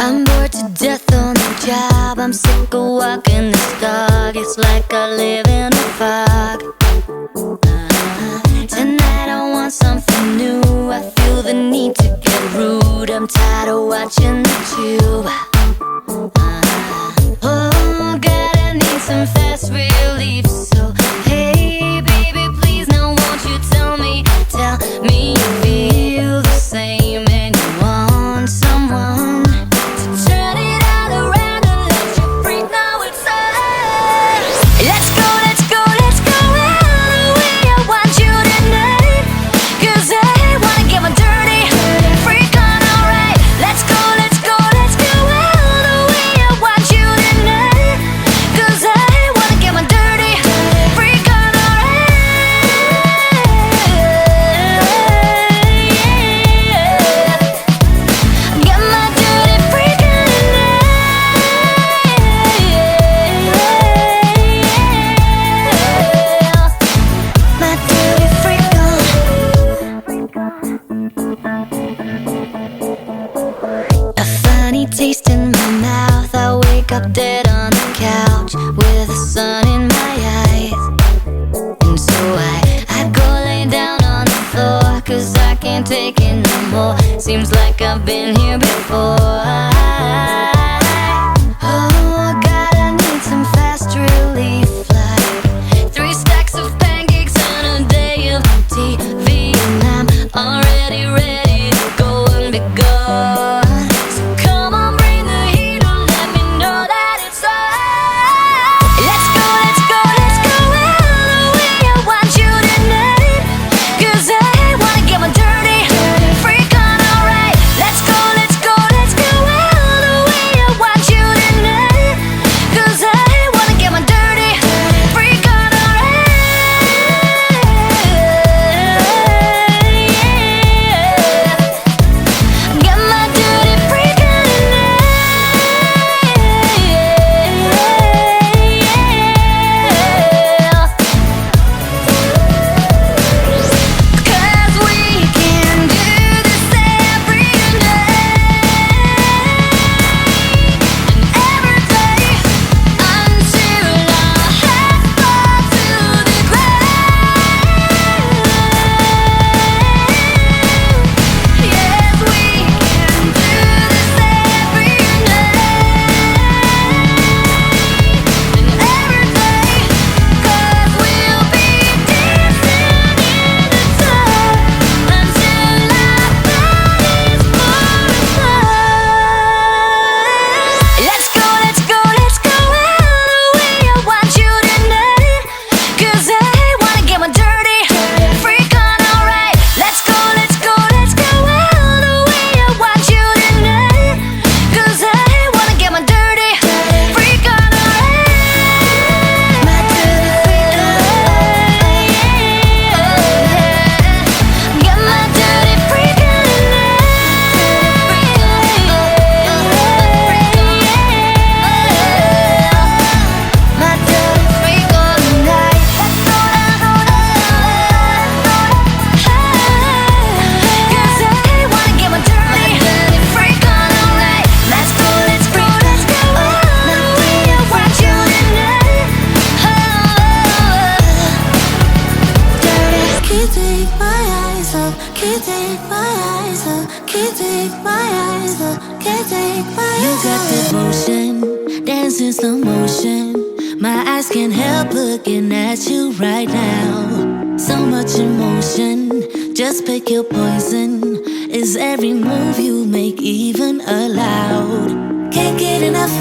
I'm bored to death on the job. I'm sick of walking this dog. It's like I live in a fog. Tonight I want something new. I feel the need to get rude. I'm tired of watching the tube. Oh God, I need some fast relief. So hey baby, please now won't you tell me you feel the same and you want someone to turn it all around and let you freak. Now it's on. Let's go, let's go, let's go all the way. I want you tonight, 'cause I wanna get my dirty freak on, alright. Let's go, let's go, let's go all the way. I want you tonight, 'cause I wanna get my dirty freak on, alright. Get my dirty freak on tonight. My dirty freak on. A funny taste in my mouth. I wake up dead on the couch with the sun in my eyes. And so I go lay down on the floor, 'cause I can't take it no more. Seems like I've been here before. Oh God, I need some fast relief, like 3 stacks of pancakes and a day of TV. And I'm already ready to go and be gone. So come on, bring the heat and let me know that it's on. Let's go, let's go, let's go all the way. I want you tonight, 'cause I wanna get my dirty freak on, alright. Let's go, let's go, let's go all the way. I want you tonight, 'cause I wanna get my dirty freak on, alright. Get my dirty freak on tonight. 'Cause we can do this every night and every day until our heads fall to the ground. Yes, we can do this every night and every day, 'cause we'll be dancing in the dark until our bodies fall apart. Let's go, let's go, let's go all the way. I want you tonight, 'cause I wanna get my dirty freak on, alright. Let's go, let's go, let's go all the way. I want you tonight, 'cause I wanna get my dirty freak on, alright. My dirty freak on. Get my dirty freak on tonight. My dirty freak on tonight. 'Cause I wanna get my dirty freak on, alright. Let's go, let's go, let's go all the way. I want you tonight. Dirty. Can't take my eyes off, can't take my eyes off, can't take my eyes off, can't take my eyes off. You got devotion, dance in slow motion. My eyes can't help looking at you right now. So much emotion, just pick your poison. Is every move you make even allowed? Can't get enough.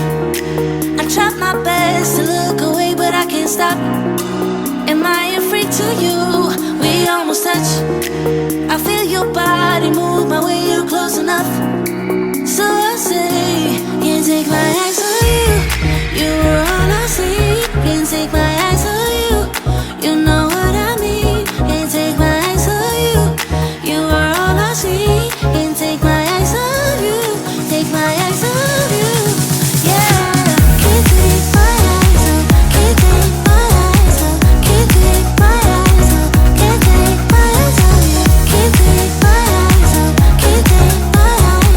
I try my best to look away, but I can't stop. Am I a freak to you? We almost touch. I feel your body move my way, you're close enough. So I say, can't take my eyes on you. You were all I see. Can't take my eyes on you. You know what I mean. Can't take my eyes on you. You were all I see. Can't take my eyes on you. Take my eyes on you. Yeah. Can't take my eyes off. Can't take my eyes off. Can't take my eyes off. Can't take my eyes on you. Can't take my eyes off. Can't take my eyes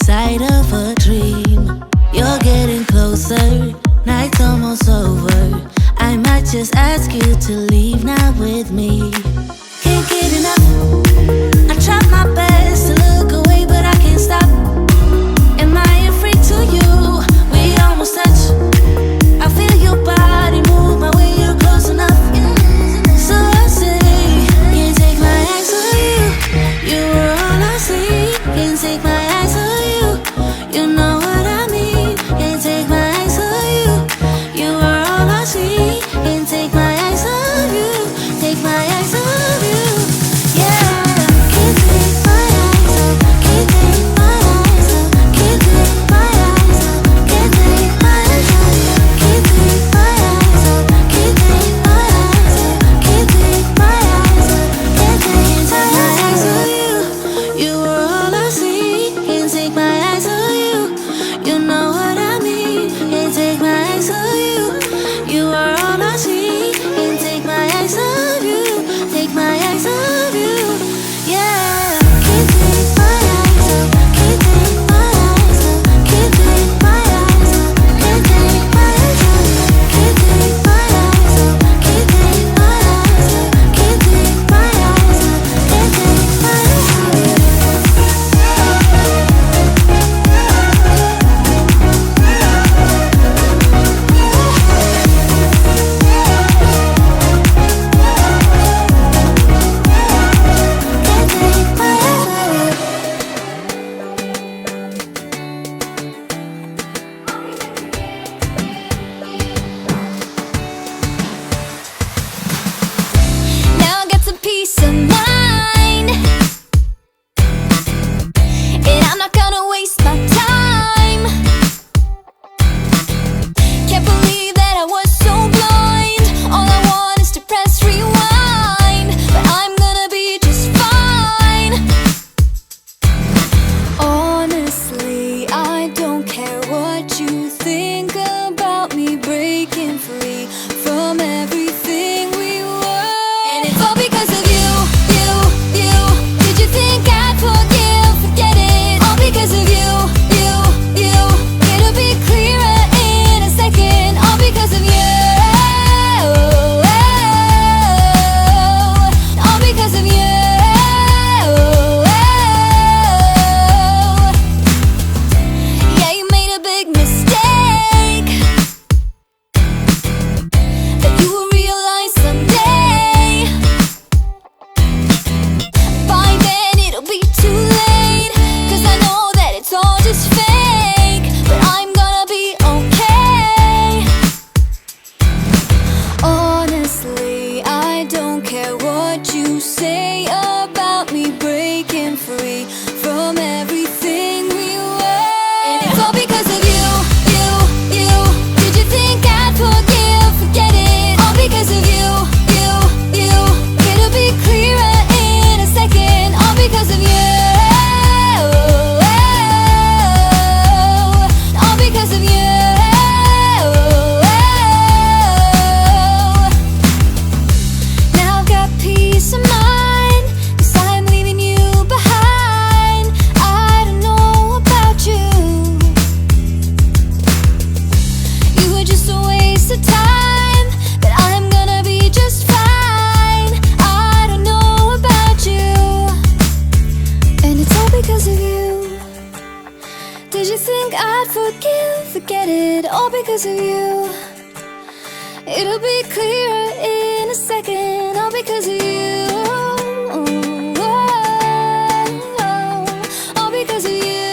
inside of a dream. You're getting closer, night's almost over. I might just ask you to leave now with me. Can't get enough. I try my best to look away, but I can't stop. Am I a freak to you? We almost touch. I feel your body move my way, you're close enough. So I say, can't take my eyes off you. You were all I see. Can't take my eyes off you. You know what I mean. Can't take my eyes off you. You were all I see. Can't take my eyes off you. Take my eyes off you. Yeah. Can't take my eyes off. Can't take my eyes off. Can't take my eyes off. Can't take my eyes off. Can't take my eyes off. Can't take my eyes off. Can't take my eyes off. Can't take my eyes off you. You were all I see. Can't take my eyes off you. You know what I mean. Can't take my eyes off you. You are all I see. Can't take my eyes off you. Take my eyes off you. Yeah. Can't take my eyes off. Can't take my eyes off. Can't take my eyes off. Can't take my eyes off. Can't take my eyes off. Can't take my eyes off. Can't take my eyes off. Can't take my eyes off. Now I got some peace of mind, and I'm not gonna waste my time. Can't believe that I was so blind. All I want is to press rewind, but I'm gonna be just fine. Honestly, I don't care what you think about me breaking free from everything we were. And it's all because of you, you, you. Did you think I'd forgive? Forget it. All because of you, you, you. It'll be clearer in a second. All because of you. All because of you. Yeah, you made a big mistake that you will realize someday. By then it'll be too late, 'cause I know that it's all just fake. But I'm gonna be okay. Honestly, I don't care what you say about me breaking free from everything we were. And it's all because of you, you, you. Did you think I'd forgive? Forget it. All because of you, you, you. It'll be clearer in a second. All because of you. All because of you. Now I've got peace of mind, 'cause I'm leaving you behind. I don't know about you. You were just a waste of time, but I'm gonna be just fine. I don't know about you, and it's all because of you. Did you think I'd forgive? Forget it. All because of you. It'll be clearer in a second. All because of you. All because of you.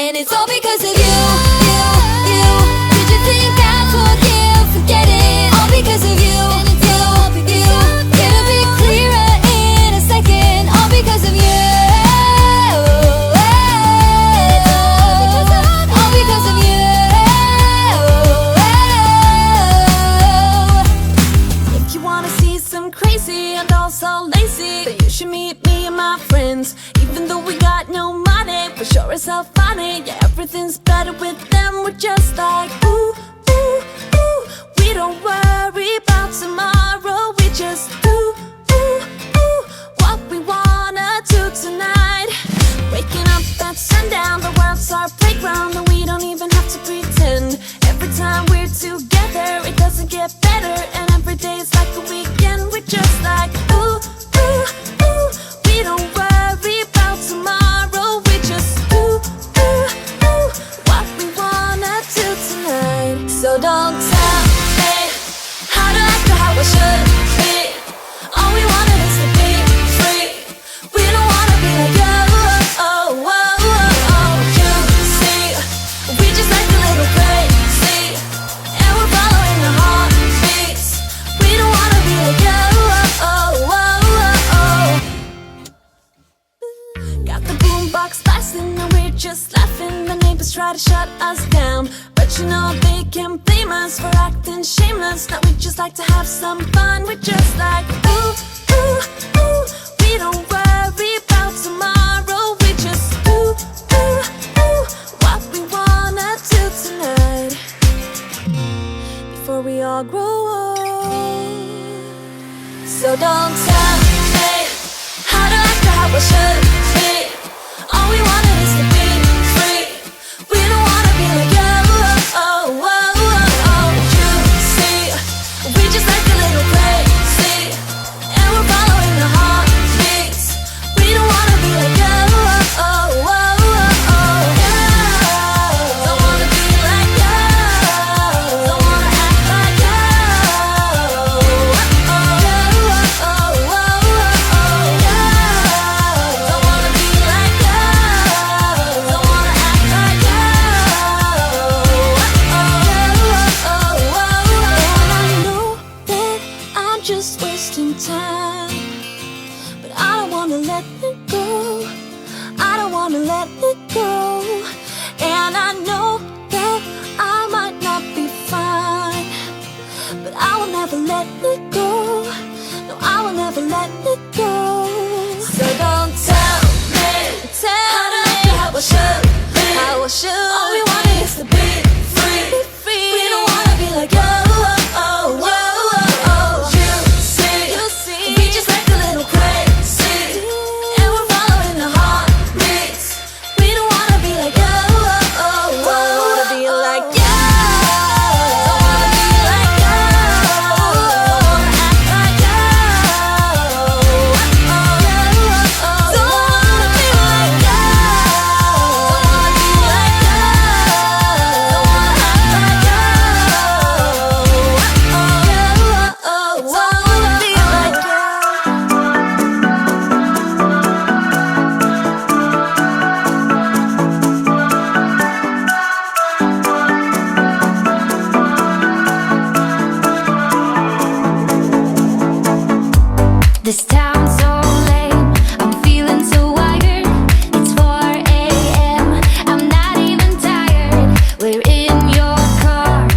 And it's all because of you, you, you. Did you think I'd forgive? Forget it. All because of you, you, you. It'll be clearer in a second. All because of you. All because of you. So don't tell me how to act or how I should be. All we wanted is to be free. We don't wanna be like you. You see, we just like a little crazy, and we're following the heartbeats. We don't wanna be like you. Got the boombox blasting and we're just laughing. The neighbors try to shut us down, but you know they can't blame us for acting shameless. Now we just like to have some fun. We're just like ooh, ooh, ooh. We don't worry about tomorrow. We just ooh, ooh, ooh. What we wanna do tonight before we all grow old. So don't tell me how to act or how I should be. All we wanted is to be free. We don't wanna be like you. You see, we just like a little crazy, and we're following the heartbeats. We don't wanna be like you. Don't wanna be like you. Don't wanna act like you. Don't wanna be like you. Don't wanna act like you. And I know that I'm just wasting time, but I don't wanna let it go. I don't wanna let it go. And I know that I might not be fine, but I will never let it go. No, I will never let it go. So don't tell me how to act or how I should be. All we wanted is to be free. We don't wanna be like you. You see, we just like a little crazy, and we're following the heartbeats. We don't wanna be like you. Don't wanna be like you. Don't wanna be like you. Don't wanna act like you. Don't wanna be like you. Don't wanna be like you. Don't wanna act like you. Don't wanna be like you. This town's so lame, I'm feeling so wired. It's 4 a.m., I'm not even tired. We're in your car,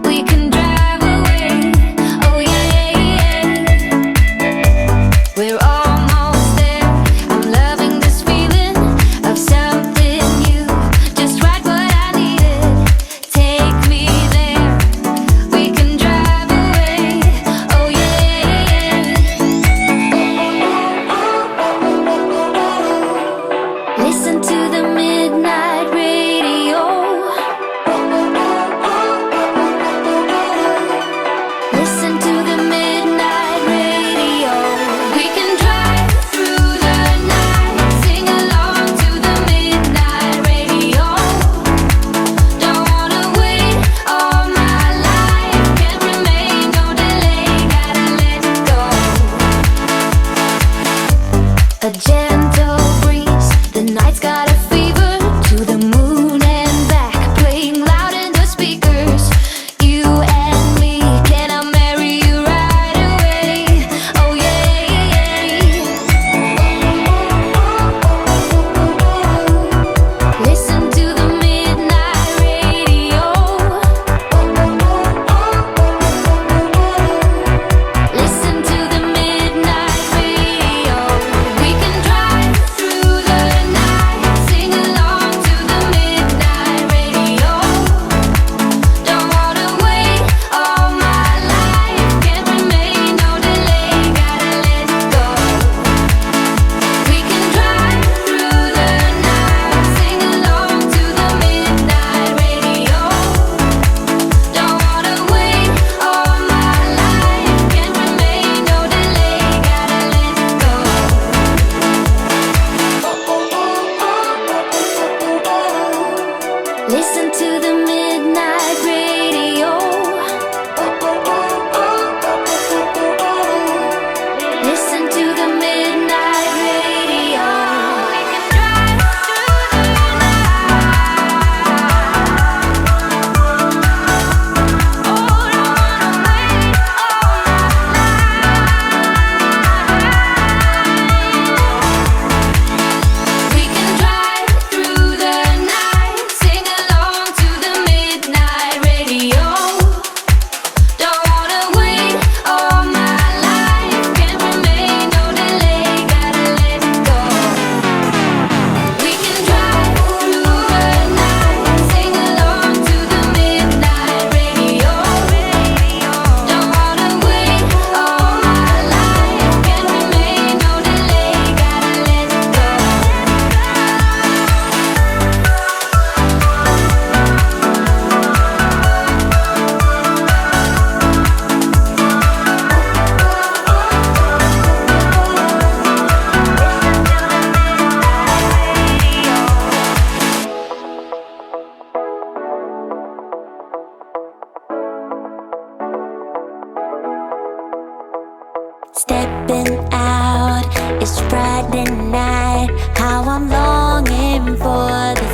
we can drive away. Oh yeah, yeah. We're almost there, I'm loving this feeling of something new. Just right what I needed, take me there. We can drive away. Oh yeah, yeah. Stepping out, it's Friday night. How I'm longing for the